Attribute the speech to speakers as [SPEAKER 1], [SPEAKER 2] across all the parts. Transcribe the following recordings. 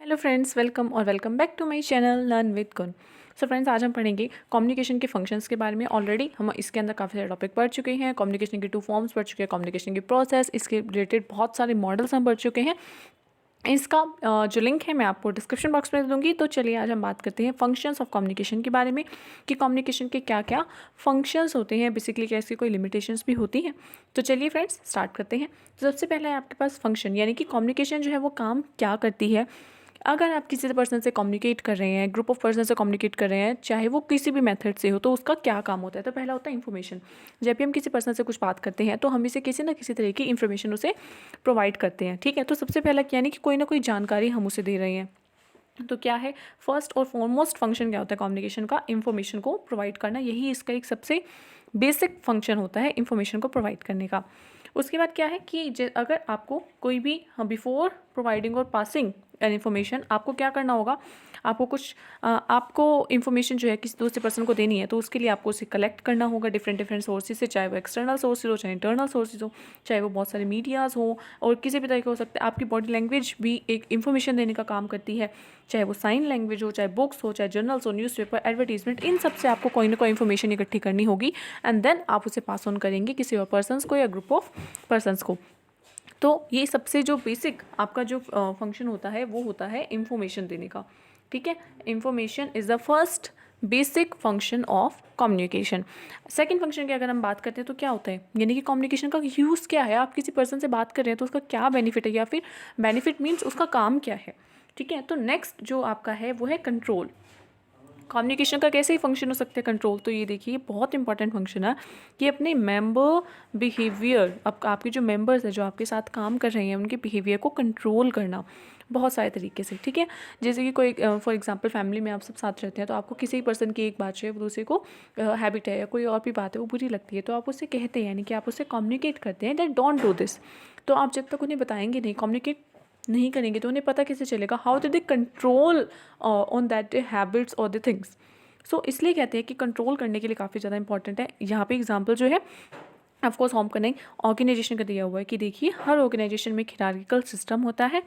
[SPEAKER 1] Hello friends, welcome back to my channel learn with Gun. So friends, आज हम पढ़ेंगे communication के फंक्शंस के बारे में। ऑलरेडी हम इसके अंदर काफ़ी सारे टॉपिक पढ़ चुके हैं। कम्युनिकेशन के 2 फॉर्म्स पढ़ चुके हैं, कम्युनिकेशन की प्रोसेस, इसके रिलेटेड बहुत सारे मॉडल्स हम पढ़ चुके हैं। इसका जो लिंक है मैं आपको डिस्क्रिप्शन बॉक्स में दे दूँगी। तो चलिए आज हम बात करते हैं फंक्शंस ऑफ कम्युनिकेशन के बारे में कि कम्युनिकेशन के क्या क्या फंक्शंस होते हैं, बेसिकली क्या इसकी कोई लिमिटेशंस भी होती हैं। तो चलिए फ्रेंड्स स्टार्ट करते हैं। तो सबसे पहले है आपके पास फंक्शन, यानी कि कम्युनिकेशन जो है वो काम क्या करती है। अगर आप किसी पर्सन से कम्युनिकेट कर रहे हैं, ग्रुप ऑफ पर्सन से कम्युनिकेट कर रहे हैं, चाहे वो किसी भी मेथड से हो, तो उसका क्या काम होता है। तो पहला होता है इन्फॉर्मेशन। जब भी हम किसी पर्सन से कुछ बात करते हैं तो हम इसे किसी ना किसी तरह की इन्फॉर्मेशन उसे प्रोवाइड करते हैं। ठीक है, तो सबसे पहला यानी कि कोई ना कोई जानकारी हम उसे दे रहे हैं। तो क्या है, फर्स्ट और फॉरमोस्ट फंक्शन क्या होता है कम्युनिकेशन का, इन्फॉर्मेशन को प्रोवाइड करना। यही इसका एक सबसे बेसिक फंक्शन होता है, इन्फॉर्मेशन को प्रोवाइड करने का। उसके बाद क्या है कि अगर आपको कोई भी बिफोर प्रोवाइडिंग और पासिंग एन इन्फॉर्मेशन, आपको क्या करना होगा, आपको कुछ आपको इन्फॉर्मेशन जो है किसी दूसरे पर्सन को देनी है, तो उसके लिए आपको उसे कलेक्ट करना होगा डिफरेंट सोर्सेज से, चाहे वो एक्सटर्नल सोर्सेज हो, चाहे इंटरनल सोर्सेज हो, चाहे वो बहुत सारे मीडियाज़ हो, और किसी भी तरह के हो सकते हैं। आपकी बॉडी लैंग्वेज भी एक इन्फॉर्मेशन देने का काम करती है, चाहे वो साइन लैंग्वेज हो, चाहे बुक्स हो, चाहे जर्नल्स हो, न्यूज़पेपर, एडवर्टीजमेंट, इन सब से आपको कोई ना कोई इन्फॉर्मेशन इकट्ठी करनी होगी एंड देन आप उसे पास ऑन करेंगे किसी और पर्सनस को या ग्रुप ऑफ पर्सनस को। तो ये सबसे जो बेसिक आपका जो फंक्शन होता है वो होता है इंफॉर्मेशन देने का। ठीक है, information is the first basic function of communication. Second function की अगर हम बात करते हैं तो क्या होता है, यानी कि कम्युनिकेशन का यूज़ क्या है। आप किसी पर्सन से बात कर रहे हैं तो उसका क्या बेनिफिट है, या फिर बेनिफिट मीन्स उसका काम क्या है। ठीक है, तो नेक्स्ट जो आपका है वो है कंट्रोल। कम्युनिकेशन का कैसे ही फंक्शन हो सकते हैं कंट्रोल। तो ये देखिए बहुत इंपॉर्टेंट फंक्शन है कि अपने मेंबर बिहेवियर, आपके जो मेंबर्स हैं जो आपके साथ काम कर रहे हैं उनके बिहेवियर को कंट्रोल करना बहुत सारे तरीके से। ठीक है, जैसे कि कोई फॉर एग्जांपल फैमिली में आप सब साथ रहते हैं, तो आपको किसी पर्सन की एक बात जो है वो दूसरे को हैबिट है या कोई और भी बात है वो बुरी लगती है, तो आप उससे कहते हैं, यानी कि आप उससे कम्युनिकेट करते हैं दैट डोंट डू दिस। तो आप जब तक उन्हें बताएंगे नहीं, कम्युनिकेट नहीं करेंगे, तो उन्हें पता कैसे चलेगा, how do they control on that habits और द थिंग्स। सो इसलिए कहते हैं कि कंट्रोल करने के लिए काफ़ी ज़्यादा इंपॉर्टेंट है। यहाँ पे एग्जांपल जो है ऑफकोर्स होम कनेक्ट ऑर्गेनाइजेशन का दिया हुआ है कि देखिए हर ऑर्गेनाइजेशन में हिरार्किकल सिस्टम होता है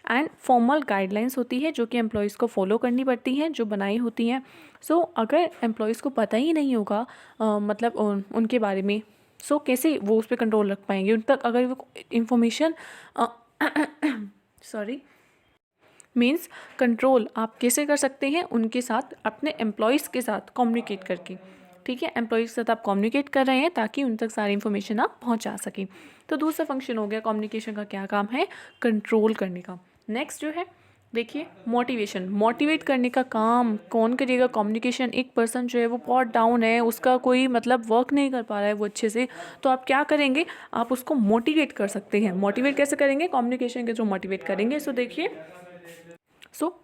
[SPEAKER 1] एंड फॉर्मल गाइडलाइंस होती है जो कि एम्प्लॉयज़ को फॉलो करनी पड़ती हैं, जो बनाई होती हैं। सो अगर एम्प्लॉयज़ को पता ही नहीं होगा मतलब उनके बारे में, सो कैसे वो उस पर कंट्रोल रख पाएंगे, उन तक अगर वो इंफॉर्मेशन सॉरी मीन्स कंट्रोल आप कैसे कर सकते हैं, उनके साथ, अपने एम्प्लॉयज़ के साथ कम्युनिकेट करके। ठीक है, एम्प्लॉयज़ के साथ आप कम्युनिकेट कर रहे हैं ताकि उन तक सारी इन्फॉर्मेशन आप पहुंचा सकें। तो दूसरा फंक्शन हो गया कम्युनिकेशन का, क्या काम है, कंट्रोल करने का। नेक्स्ट जो है देखिए मोटिवेशन, मोटिवेट करने का काम कौन करेगा, कम्युनिकेशन। एक पर्सन जो है वो बहुत डाउन है, उसका कोई मतलब वर्क नहीं कर पा रहा है वो अच्छे से, तो आप क्या करेंगे, आप उसको मोटिवेट कर सकते हैं। मोटिवेट कैसे करेंगे, कम्युनिकेशन के थ्रू मोटिवेट करेंगे।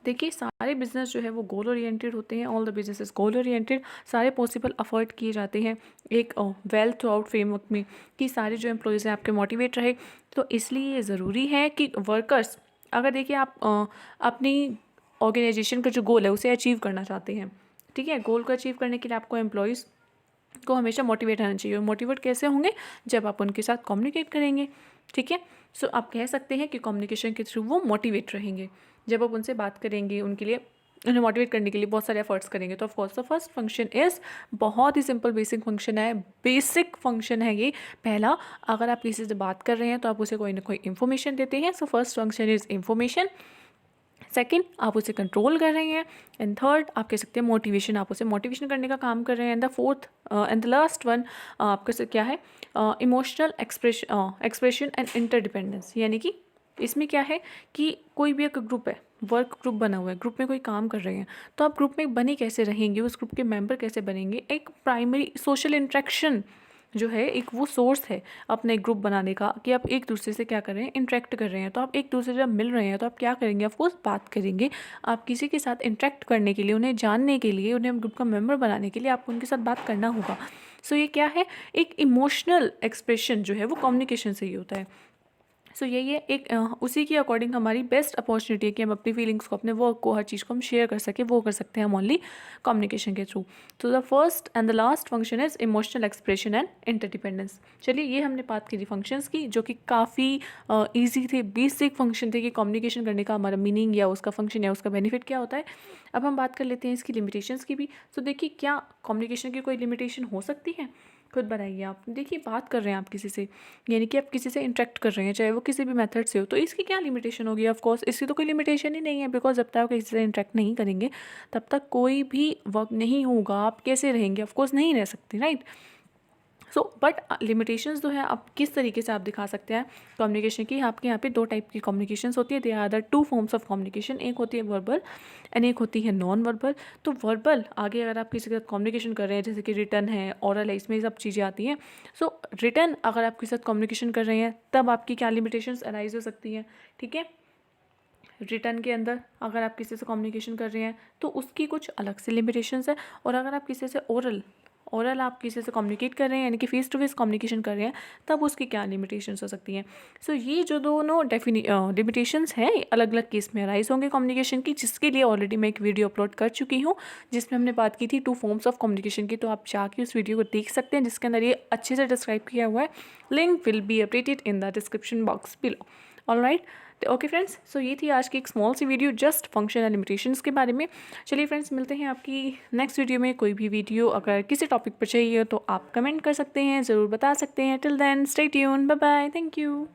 [SPEAKER 1] देखिए सारे बिजनेस जो है वो गोल ओरिएंटेड होते हैं, all the businesses goal oriented. सारे पॉसिबल अफर्ट किए जाते हैं एक वेल थ्रू आउट फ्रेमवर्क में कि सारे जो एम्प्लॉयज़ हैं आपके मोटिवेट रहे। तो इसलिए ये ज़रूरी है कि वर्कर्स, अगर देखिए आप अपनी ऑर्गेनाइजेशन का जो गोल है उसे अचीव करना चाहते हैं, ठीक है, गोल को अचीव करने के लिए आपको एम्प्लॉयज़ को हमेशा मोटिवेट रहना चाहिए। और मोटिवेट कैसे होंगे, जब आप उनके साथ कम्युनिकेट करेंगे। ठीक है, सो आप कह सकते हैं कि कम्युनिकेशन के थ्रू वो मोटिवेट रहेंगे। जब आप उनसे बात करेंगे, उनके लिए, उन्हें मोटिवेट करने के लिए बहुत सारे एफर्ट्स करेंगे। तो of course the first function is, बहुत ही सिंपल बेसिक फंक्शन है, बेसिक फंक्शन है ये। पहला, अगर आप किसी से बात कर रहे हैं तो आप उसे कोई ना कोई इन्फॉर्मेशन देते हैं। So first function is information. Second, आप उसे कंट्रोल कर रहे हैं। एंड थर्ड, आप कह सकते हैं मोटिवेशन, आप उसे मोटिवेशन करने का काम कर रहे हैं। And the fourth and the last one आपका क्या है, इमोशनल एक्सप्रेशन एंड इंटरडिपेंडेंस। यानी कि इसमें क्या है कि कोई भी एक ग्रुप है, वर्क ग्रुप बना हुआ है, ग्रुप में कोई काम कर रहे हैं, तो आप ग्रुप में बने कैसे रहेंगे, उस ग्रुप के मेंबर कैसे बनेंगे। एक प्राइमरी सोशल इंट्रैक्शन जो है, एक वो सोर्स है अपने ग्रुप बनाने का कि आप एक दूसरे से क्या कर रहे हैं, इंटरेक्ट कर रहे हैं। तो आप एक दूसरे से जब मिल रहे हैं तो आप क्या करेंगे, ऑफकोर्स बात करेंगे। आप किसी के साथ इंटरेक्ट करने के लिए, उन्हें जानने के लिए, उन्हें ग्रुप का मेंबर बनाने के लिए आपको उनके साथ बात करना होगा। सो ये क्या है, एक इमोशनल एक्सप्रेशन जो है वो कम्युनिकेशन से ही होता है। सो यही है एक उसी के अकॉर्डिंग हमारी बेस्ट अपॉर्चुनिटी है कि हम अपनी फीलिंग्स को, अपने वर्क को, हर चीज़ को हम शेयर कर सकें, वो कर सकते हैं हम ओनली कम्युनिकेशन के थ्रू। तो the first and the last function is emotional expression and interdependence. चलिए ये हमने बात की थी फंक्शंस की, जो कि काफ़ी ईजी थे, बेसिक फंक्शन थे कि कम्युनिकेशन करने का हमारा मीनिंग या उसका फंक्शन या उसका बेनिफिट क्या होता है। अब हम बात कर लेते हैं इसकी लिमिटेशंस की भी। तो देखिए, क्या कम्युनिकेशन की कोई लिमिटेशन हो सकती है? खुद बताइए आप। देखिए, बात कर रहे हैं आप किसी से, यानी कि आप किसी से इंटरेक्ट कर रहे हैं, चाहे वो किसी भी मेथड से हो, तो इसकी क्या लिमिटेशन होगी? ऑफ कोर्स इसकी तो कोई लिमिटेशन ही नहीं है, बिकॉज जब तक आप किसी से इंटरेक्ट नहीं करेंगे तब तक कोई भी वर्क नहीं होगा। आप कैसे रहेंगे? ऑफ कोर्स नहीं रह सकते, राइट। सो बट लिमिटेशंस जो है आप किस तरीके से आप दिखा सकते हैं कम्युनिकेशन की। आपके यहाँ पे दो टाइप की कम्युनिकेशंस होती है, they are the two forms of communication. एक होती है वर्बल एंड एक होती है नॉन वर्बल। तो वर्बल आगे अगर आप किसी के साथ कम्युनिकेशन कर रहे हैं, जैसे कि रिटर्न है, ओरल है, इसमें सब चीज़ें आती हैं। सो रिटर्न अगर आप किसी के साथ कम्युनिकेशन कर रहे हैं तब आपकी क्या लिमिटेशंस अराइज हो सकती हैं, ठीक है। रिटर्न के अंदर अगर आप किसी से कम्युनिकेशन कर रहे हैं तो उसकी कुछ अलग से लिमिटेशंस है, और अगर आप किसी से ओरल आप किसी से कम्युनिकेट कर रहे हैं, यानी कि फेस टू फेस कम्युनिकेशन कर रहे हैं, तब उसकी क्या लिमिटेशंस हो सकती हैं। सो ये जो दोनों लिमिटेशंस हैं अलग अलग केस में अराइज होंगे कम्युनिकेशन की, जिसके लिए ऑलरेडी मैं एक वीडियो अपलोड कर चुकी हूँ जिसमें हमने बात की थी टू फॉर्म्स ऑफ कम्युनिकेशन की। तो आप जाके उस वीडियो को देख सकते हैं जिसके अंदर ये अच्छे से डिस्क्राइब किया हुआ है। Link will be updated in the description box below. Alright, okay friends, so ये थी आज की एक स्मॉल सी video just function and limitations के बारे में। चलिए फ्रेंड्स, मिलते हैं आपकी नेक्स्ट वीडियो में। कोई भी वीडियो अगर किसी टॉपिक पर चाहिए तो आप कमेंट कर सकते हैं, ज़रूर बता सकते हैं। Till then stay tuned, bye bye, thank you.